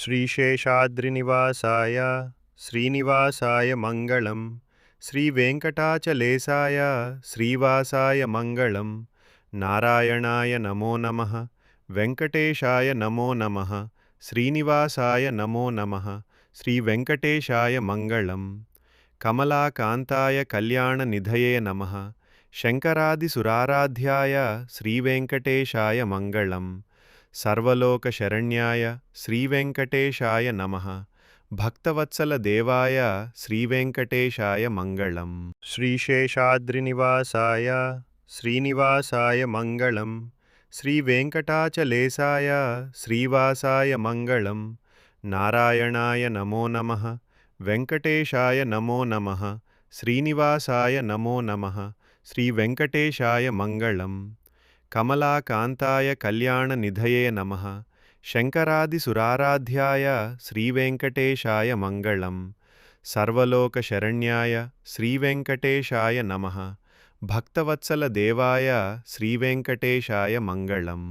श्रीशेषाद्रिनिवासाय श्रीनिवासाय मङ्गलं श्रीवेङ्कटाचलेशाय श्रीवासाय मङ्गलं नारायणाय नमो नमः वेङ्कटेशाय नमो नमः श्रीनिवासाय नमो नमः श्रीवेङ्कटेशाय मङ्गलं कमलाकान्ताय कल्याणनिधये नमः शङ्करादिसुराराध्याय श्रीवेङ्कटेशाय मङ्गलं सर्वलोकशरण्याय श्रीवेङ्कटेशाय नमः भक्तवत्सलदेवाय श्रीवेङ्कटेशाय मङ्गलम् श्रीशेषाद्रिनिवासाय श्रीनिवासाय मङ्गलं श्रीवेङ्कटाचलेशाय श्रीवासाय मङ्गलं नारायणाय नमो नमः वेङ्कटेशाय नमो नमः श्रीनिवासाय नमो नमः श्रीवेङ्कटेशाय मङ्गलं कमलाकान्ताय कल्याणनिधये नमः शङ्करादिसुराराध्याय श्रीवेङ्कटेशाय मङ्गलं सर्वलोकशरण्याय श्रीवेङ्कटेशाय नमः भक्तवत्सलदेवाय श्रीवेङ्कटेशाय मङ्गलम्।